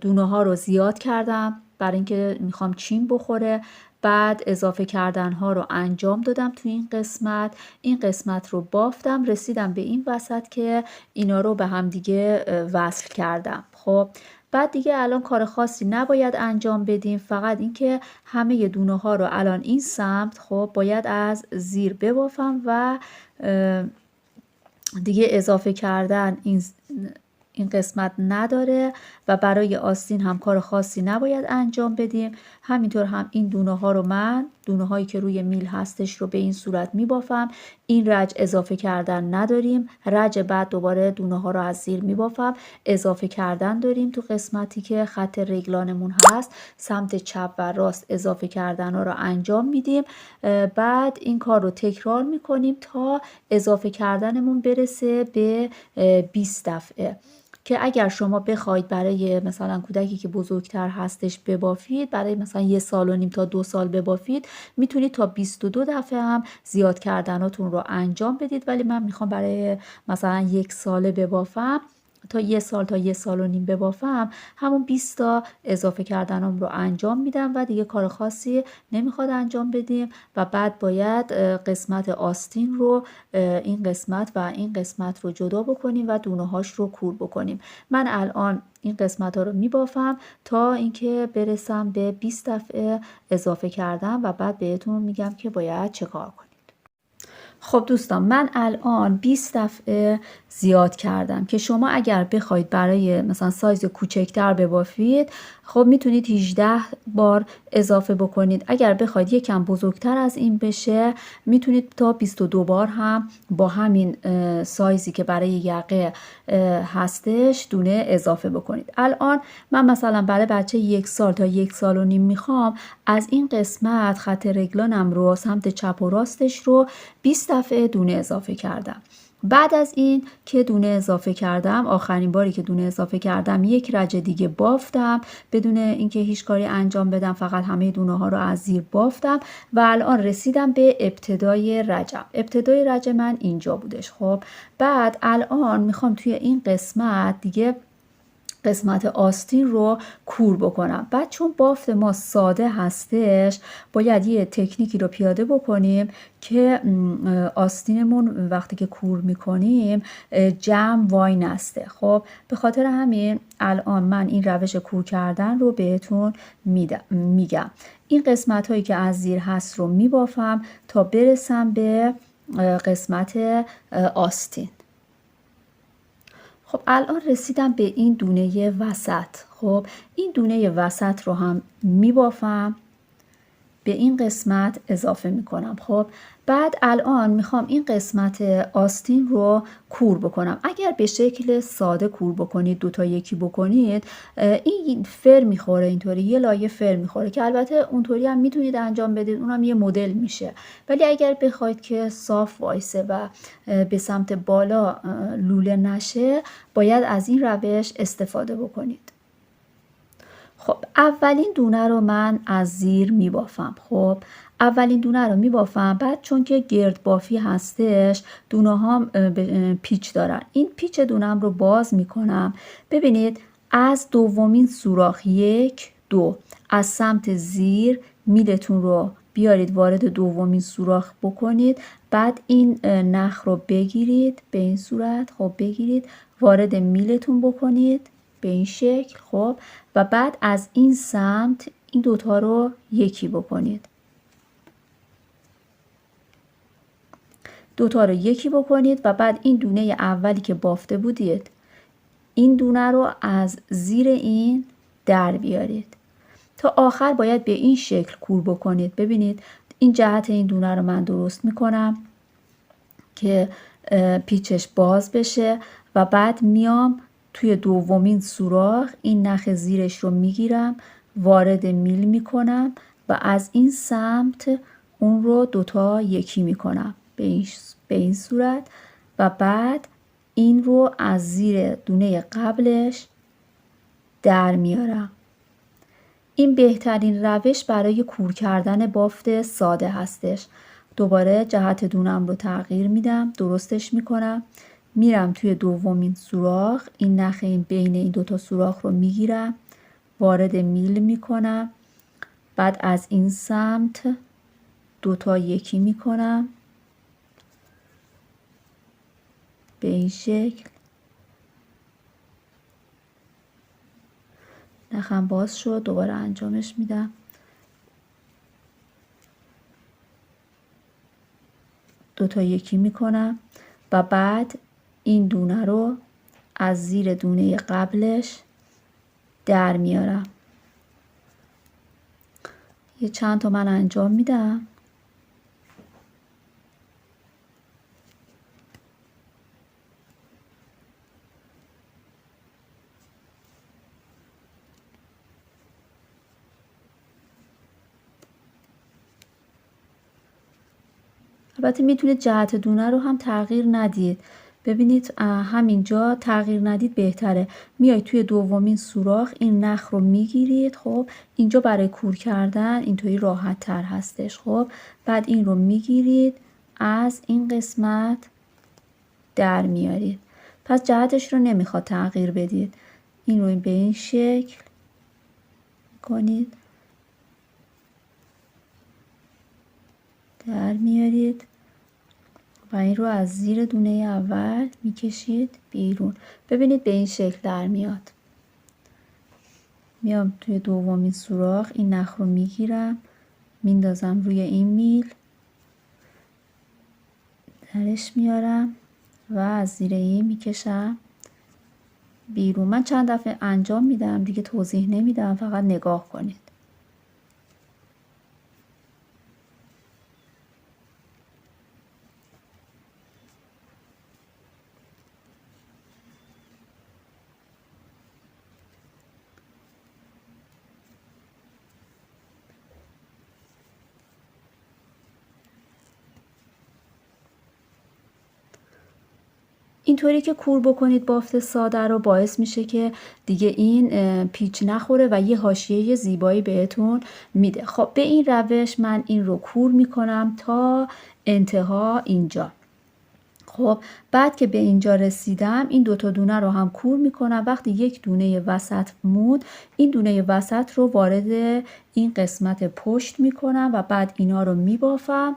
S1: دونه ها رو زیاد کردم برای اینکه میخوام چین بخوره. بعد اضافه کردن ها رو انجام دادم تو این قسمت رو بافتم، رسیدم به این وسط که اینا رو به هم دیگه وصل کردم. خب بعد دیگه الان کار خاصی نباید انجام بدیم، فقط اینکه همه دونه ها رو الان این سمت خب باید از زیر ببافم و دیگه اضافه کردن این قسمت نداره و برای آستین هم کار خاصی نباید انجام بدیم. همینطور هم این دونه ها رو من دونه هایی که روی میل هستش رو به این صورت می بافم. این رج اضافه کردن نداریم. رج بعد دوباره دونه ها رو از زیر می بافم. اضافه کردن داریم تو قسمتی که خط رگلانمون هست. سمت چپ و راست اضافه کردن ها رو انجام میدیم. بعد این کار رو تکرار می کنیم تا اضافه کردنمون برسه به 20 دفعه. که اگر شما بخواید برای مثلا کودکی که بزرگتر هستش ببافید، برای مثلا 1.5 سال تا 2 سال ببافید، میتونید تا 22 دفعه هم زیاد کردناتون رو انجام بدید. ولی من میخوام برای مثلا 1 ساله ببافم، تا 1 سال تا 1.5 سال ببافم، همون 20 تا اضافه کردنم رو انجام میدم و دیگه کار خاصی نمیخواد انجام بدیم. و بعد باید قسمت آستین رو این قسمت و این قسمت رو جدا بکنیم و دونه هاش رو کور بکنیم. من الان این قسمت ها رو میبافم تا اینکه برسم به 20 دفعه اضافه کردم و بعد بهتون میگم که باید چه کار کنیم. خب دوستان، من الان 20 دفعه زیاد کردم که شما اگر بخواید برای مثلا سایز کوچکتر ببافید، خب میتونید 18 بار اضافه بکنید. اگر بخواید یکم بزرگتر از این بشه، میتونید تا 22 بار هم با همین سایزی که برای یقه هستش دونه اضافه بکنید. الان من مثلا برای بچه 1 سال تا 1.5 سال میخوام از این قسمت خط رگلانم رو سمت چپ و راستش رو 20 دفعه دونه اضافه کردم. بعد از این که دونه اضافه کردم، آخرین باری که دونه اضافه کردم، 1 رج دیگه بافتم بدون اینکه هیچ کاری انجام بدم، فقط همه دونه ها رو از زیر بافتم و الان رسیدم به ابتدای رجم. ابتدای رج من اینجا بودش. خب بعد الان میخوام توی این قسمت دیگه قسمت آستین رو کور بکنم. بعد چون بافت ما ساده هستش، باید یه تکنیکی رو پیاده بکنیم که آستینمون وقتی که کور میکنیم جمع وای نسته. خب به خاطر همین الان من این روش کور کردن رو بهتون میگم. این قسمت هایی که از زیر هست رو میبافم تا برسم به قسمت آستین. خب الان رسیدم به این دونه وسط. خب این دونه وسط رو هم میبافم، به این قسمت اضافه میکنم. خب بعد الان میخوام این قسمت آستین رو کور بکنم. اگر به شکل ساده کور بکنید، 2 تا 1 بکنید، این فر میخوره، اینطوری یه لایه فر میخوره که البته اونطوری هم میتونید انجام بدید، اونم یه مدل میشه. ولی اگر بخواید که صاف وایسه و به سمت بالا لوله نشه، باید از این روش استفاده بکنید. خب اولین دونه رو من از زیر میبافم. خب اولین دونه رو میبافم. بعد چون که گرد بافی هستش، دونه ها پیچ دارن. این پیچ دونم رو باز میکنم. ببینید از دومین سوراخ 1 2 از سمت زیر میلتون رو بیارید وارد دومین سوراخ بکنید. بعد این نخ رو بگیرید به این صورت. خب بگیرید وارد میلتون بکنید به این شکل. خب و بعد از این سمت این دوتا رو یکی بکنید. دوتا رو یکی بکنید و بعد این دونه اولی که بافته بودید، این دونه رو از زیر این در بیارید. تا آخر باید به این شکل کور بکنید. ببینید این جهت این دونه رو من درست میکنم که پیچش باز بشه و بعد میام توی دومین سوراخ این نخ زیرش رو میگیرم وارد میل میکنم و از این سمت اون رو دوتا یکی میکنم به این صورت و بعد این رو از زیر دونه قبلش در میارم. این بهترین روش برای کور کردن بافت ساده هستش. دوباره جهت دونم رو تغییر میدم، درستش میکنم، میرم توی دومین سوراخ، این نخ بین این دوتا سوراخ رو میگیرم، وارد میل میکنم، بعد از این سمت دوتا یکی میکنم به این شکل. نخم باز شد، دوباره انجامش میدم. دوتا یکی میکنم و بعد این دونه رو از زیر دونه قبلش در میارم. یه چند تا من انجام میدم. البته میتونید جهت دونه رو هم تغییر ندید. ببینید همینجا تغییر ندید بهتره. میای توی دومین سوراخ این نخ رو میگیرید. خب اینجا برای کور کردن اینطوری راحت تر هستش. خب بعد این رو میگیرید از این قسمت در میارید. پس جهتش رو نمیخواد تغییر بدید. این رو به این شکل کنید، در میارید و این رو از زیر دونه اول میکشید بیرون. ببینید به این شکل در میاد. میام توی دومین سوراخ این نخ رو میگیرم، میندازم روی این میل، درش میارم و از زیر این میکشم بیرون. من چند دفعه انجام میدم دیگه، توضیح نمیدم، فقط نگاه کنید. اینطوری که کور بکنید بافت ساده رو باعث میشه که دیگه این پیچ نخوره و یه حاشیه زیبایی بهتون میده. خب به این روش من این رو کور میکنم تا انتها اینجا. خب بعد که به اینجا رسیدم این دوتا دونه رو هم کور میکنم. وقتی یک دونه وسط مود، این دونه وسط رو وارد این قسمت پشت میکنم و بعد اینا رو میبافم.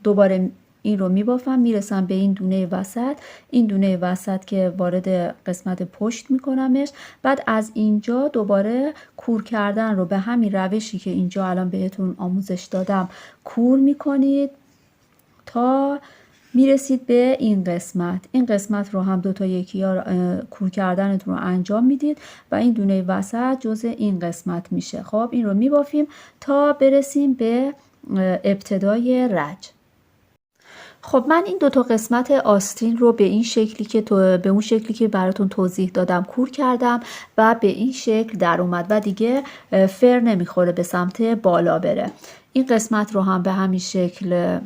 S1: دوباره این رو میبافم، میرسم به این دونه وسط. این دونه وسط که وارد قسمت پشت میکنمش. بعد از اینجا دوباره کور کردن رو به همین روشی که اینجا الان بهتون آموزش دادم کور میکنید تا میرسید به این قسمت. این قسمت رو هم دوتا یکی ها کور کردنتون رو انجام میدید و این دونه وسط جزء این قسمت میشه. خب این رو میبافیم تا برسیم به ابتدای رج. خب من این دوتا قسمت آستین رو به این شکلی که به اون شکلی که براتون توضیح دادم کور کردم و به این شکل در اومد و دیگه فر نمیخوره به سمت بالا بره. این قسمت رو هم به همین شکل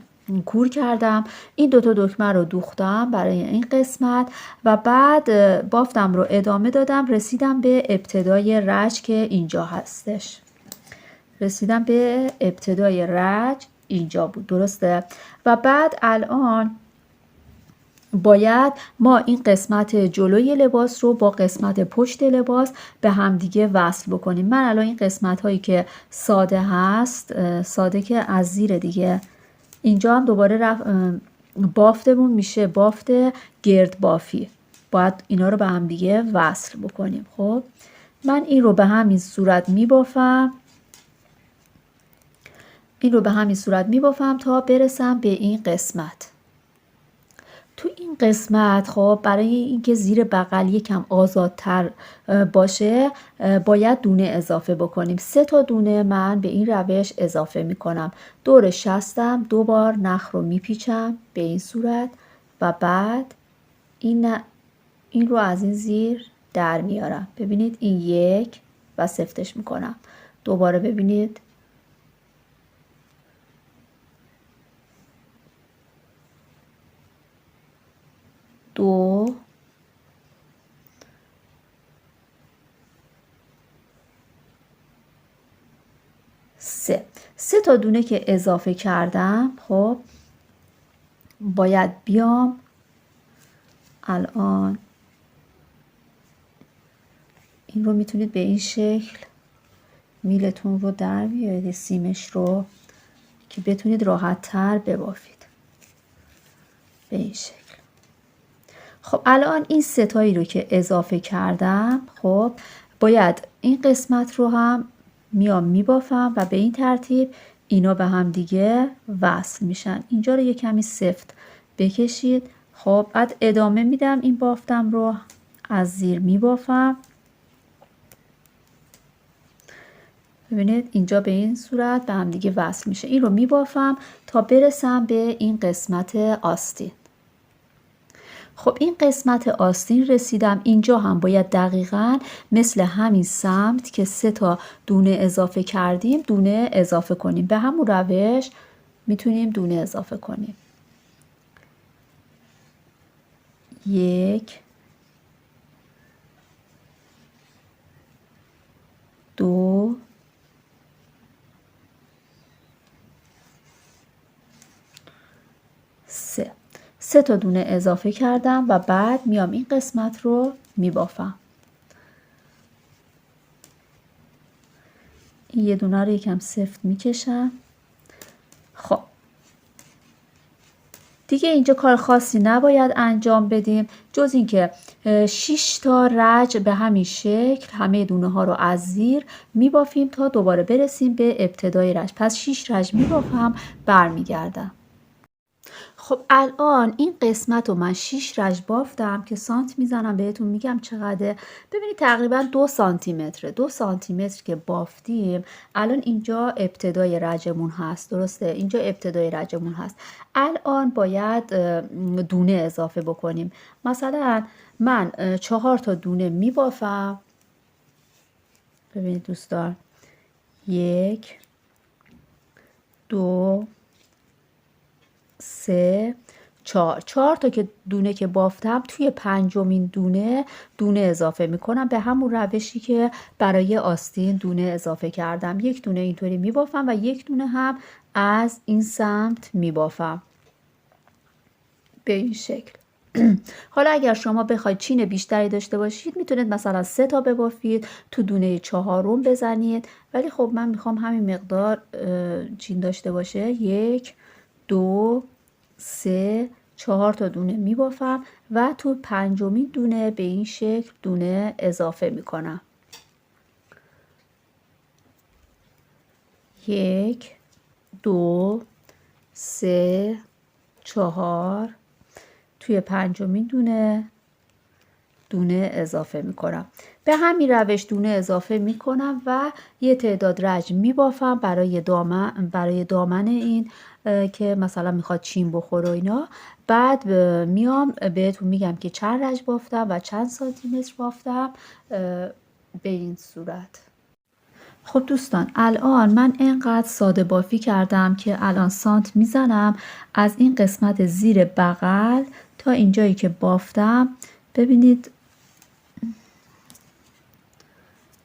S1: کور کردم. این دوتا دکمه رو دوختم برای این قسمت و بعد بافتم رو ادامه دادم. رسیدم به ابتدای رج که اینجا هستش. رسیدم به ابتدای رج اینجا بود، درسته؟ و بعد الان باید ما این قسمت جلوی لباس رو با قسمت پشت لباس به همدیگه وصل بکنیم. من الان این قسمت هایی که ساده هست، ساده که از زیر دیگه، اینجا هم دوباره بافتمون میشه بافت گرد بافی. باید اینا رو به همدیگه وصل بکنیم. خب من این رو به همین صورت میبافم. این رو به همین صورت میبافم تا برسم به این قسمت. تو این قسمت خب برای اینکه زیر بغل یکم آزادتر باشه باید دونه اضافه بکنیم. 3 تا دونه من به این روش اضافه میکنم. دور شستم، 2 بار نخ رو میپیچم به این صورت و بعد این رو از این زیر در میارم. ببینید این یک و سفتش میکنم. دوباره ببینید 2 3 تا دونه که اضافه کردم. خب باید بیام الان این رو میتونید به این شکل میلتون رو در بیارید، سیمش رو، که بتونید راحت تر ببافید به این شکل. خب الان این 3 تایی رو که اضافه کردم، خب باید این قسمت رو هم میام میبافم و به این ترتیب اینا به هم دیگه وصل میشن. اینجا رو یه کمی سفت بکشید. خب بعد ادامه میدم این بافتم رو، از زیر میبافم. ببینید اینجا به این صورت به هم دیگه وصل میشه. این رو میبافم تا برسم به این قسمت آستین. خب این قسمت آستین رسیدم. اینجا هم باید دقیقاً مثل همین سمت که 3 تا دونه اضافه کردیم دونه اضافه کنیم. به همون روش میتونیم دونه اضافه کنیم. 1 2 3 تا دونه اضافه کردم و بعد میام این قسمت رو میبافم. این یه دونه رو یکم سفت میکشم. خب دیگه اینجا کار خاصی نباید انجام بدیم جز اینکه 6 تا رج به همین شکل همه دونه ها رو از زیر میبافیم تا دوباره برسیم به ابتدای رج. پس 6 رج میبافم، برمیگردم. خب الان این قسمت رو من 6 رج بافتم که سانت میزنم بهتون میگم چقدره. ببینید تقریبا 2 سانتی متره. 2 سانتی متر که بافتیم الان اینجا ابتدای رجمون هست. درسته؟ اینجا ابتدای رجمون هست. الان باید دونه اضافه بکنیم. مثلا من 4 تا دونه میبافم. ببینید دوستان 1 2 3 4 تا که دونه که بافتم توی 5مین دونه اضافه میکنم به همون روشی که برای آستین دونه اضافه کردم. 1 دونه اینطوری میبافم و 1 دونه هم از این سمت میبافم به این شکل. حالا اگر شما بخواید چین بیشتری داشته باشید میتونید مثلا 3 تا ببافید تو دونه 4م بزنید، ولی خب من میخوام همین مقدار چین داشته باشه. 1 2 3 4 تا دونه میبافم و تو 5مین دونه به این شکل دونه اضافه میکنم. 1 2 3 4 توی 5مین دونه اضافه میکنم. به همین روش دونه اضافه میکنم و یه تعداد رج میبافم برای دامن این که مثلا میخواد چین بخوره و اینا. بعد میام بهتون میگم که چند رج بافتم و چند سانتی متر بافتم به این صورت. خب دوستان الان من اینقدر ساده بافی کردم که الان سانت میزنم از این قسمت زیر بغل تا اینجایی که بافتم. ببینید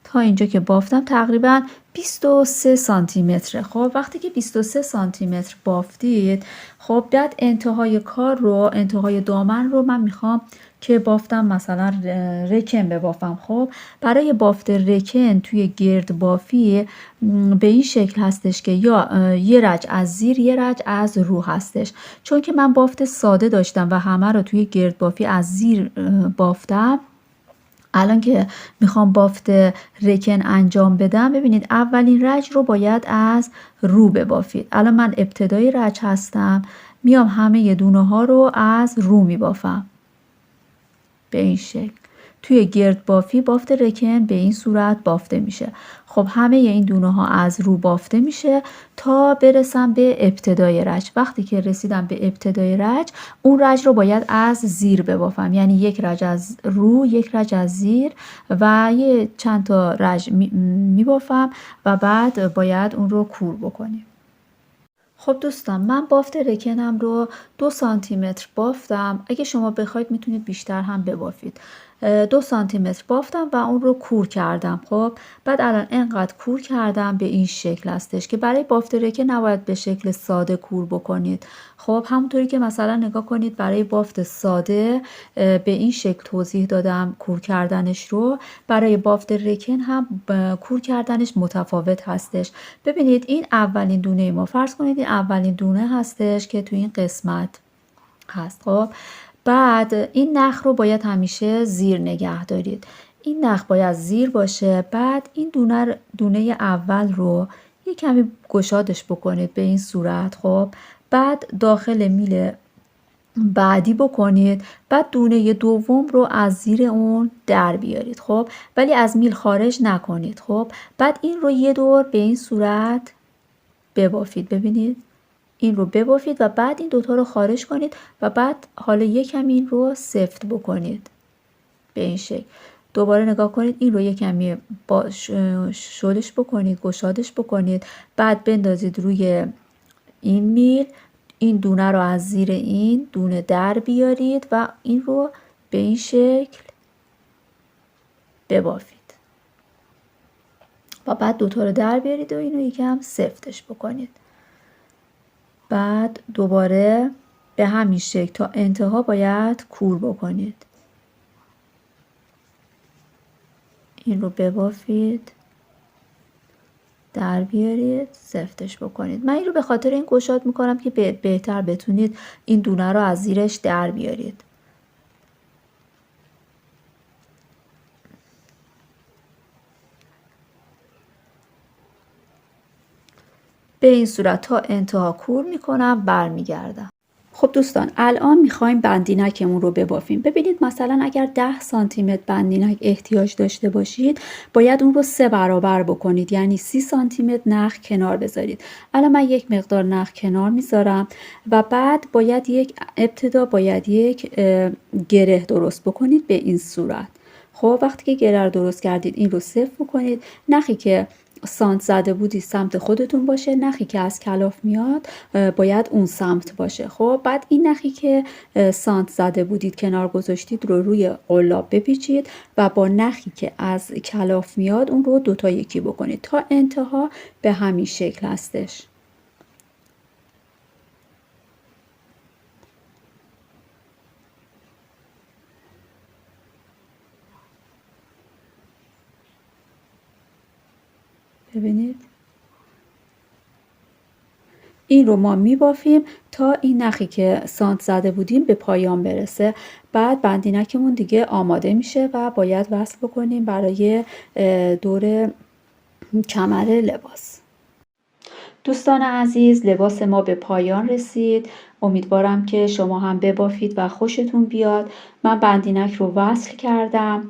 S1: تا اینجا که بافتم تقریبا 23 سانتی متره. خب وقتی که 23 سانتی متر بافتید، خب بعد انتهای کار رو، انتهای دامن رو من میخوام که بافتم مثلا رکن ببافم. خب برای بافت رکن توی گرد بافی به این شکل هستش که یا یه رج از زیر یه رج از رو هستش. چون که من بافت ساده داشتم و همه رو توی گرد بافی از زیر بافتم، الان که میخوام بافت رکن انجام بدم ببینید اولین رج رو باید از رو ببافید. الان من ابتدای رج هستم، میام همه دونه ها رو از رو میبافم به این شکل توی گرد بافی بافت رکن به این صورت بافته میشه. خب همه این دونه ها از رو بافته میشه تا برسم به ابتدای رج. وقتی که رسیدم به ابتدای رج، اون رج رو باید از زیر ببافم، یعنی یک رج از رو، یک رج از زیر و یه چند تا رج میبافم و بعد باید اون رو کور بکنیم. خب دوستان، من بافت رکنم رو 2 سانتی متر بافتم. اگه شما بخواید میتونید بیشتر هم ببافید. 2 سانتی متر بافتم و اون رو کور کردم. خب بعد الان انقدر کور کردم به این شکل هستش که برای بافت رکن نباید به شکل ساده کور بکنید. خب همونطوری که مثلا نگاه کنید برای بافت ساده به این شکل توضیح دادم کور کردنش رو، برای بافت رکن هم کور کردنش متفاوت هستش. ببینید این اولین دونه ما، فرض کنید این اولین دونه هستش که تو این قسمت هست. خب بعد این نخ رو باید همیشه زیر نگه دارید. این نخ باید زیر باشه. بعد این دونه اول رو یک کمی گشادش بکنید به این صورت. خب بعد داخل میل بعدی بکنید. بعد دونه دوم رو از زیر اون در بیارید. خب ولی از میل خارج نکنید. خب بعد این رو یه دور به این صورت ببافید. ببینید این رو ببافید و بعد این دوتا رو خارج کنید و بعد حالا یکم این رو سفت بکنید به این شکل. دوباره نگاه کنید این رو یکمی شلش بکنید، گشادش بکنید، بعد بندازید روی این میل، این دونه رو از زیر این دونه در بیارید و این رو به این شکل ببافید و بعد دوتا رو در بیارید و اینو یکم سفتش بکنید. بعد دوباره به همین شکل تا انتها باید کور بکنید. این رو ببافید، در بیارید، سفتش بکنید. من این رو به خاطر این گشاد میکنم که بهتر بتونید این دونه رو از زیرش در بیارید. به این صورت تا انتها کور میکنم، برمیگردم. خب دوستان، الان میخوایم بندینکمون رو ببافیم. ببینید مثلا اگر 10 سانتی متر بندینک احتیاج داشته باشید، باید اون رو 3 برابر بکنید، یعنی 30 سانتی متر نخ کنار بذارید. الان من یک مقدار نخ کنار میذارم و بعد باید ابتدا باید یک گره درست بکنید به این صورت. خب وقتی که گره رو درست کردید این رو صفر بکنید. نخی که سانت زده بودی سمت خودتون باشه، نخی که از کلاف میاد باید اون سمت باشه. خب بعد این نخی که سانت زده بودید کنار گذاشتید رو روی قلاب بپیچید و با نخی که از کلاف میاد اون رو دوتا یکی بکنید تا انتها به همین شکل هستش. ببینید این رو ما میبافیم تا این نخی که سانت زده بودیم به پایان برسه. بعد بندینکمون دیگه آماده میشه و باید وصل بکنیم برای دور کمر لباس. دوستان عزیز، لباس ما به پایان رسید. امیدوارم که شما هم ببافید و خوشتون بیاد. من بندینک رو وصل کردم،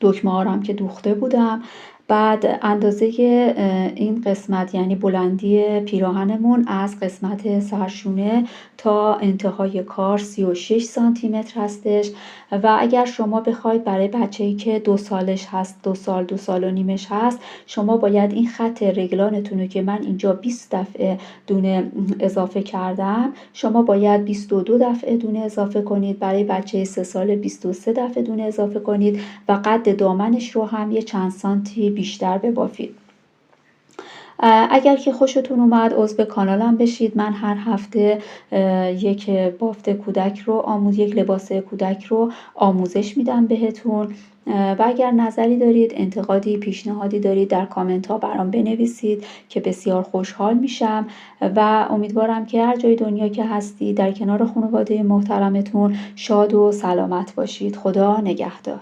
S1: دکمه ها رو هم که دوخته بودم. بعد اندازه این قسمت یعنی بلندی پیراهنمون از قسمت سرشونه تا انتهای کار 36 سانتی متر هستش و اگر شما بخواید برای بچه‌ای که 2 سالش هست، 2 سال 2 سال و نیمش هست، شما باید این خط رگلانتون رو که من اینجا 20 دفعه دونه اضافه کردم، شما باید 22 دفعه دونه اضافه کنید. برای بچه 3 ساله 23 دفعه دونه اضافه کنید و قد دامنش رو هم یه چند سانتی بیشتر ببافید. اگر که خوشتون اومد عضو کانالم بشید. من هر هفته یک بافت کودک رو یک لباس کودک رو آموزش میدم بهتون و اگر نظری دارید، انتقادی، پیشنهادی دارید در کامنت ها برام بنویسید که بسیار خوشحال میشم و امیدوارم که هر جای دنیا که هستید در کنار خانواده محترمتون شاد و سلامت باشید. خدا نگهدار.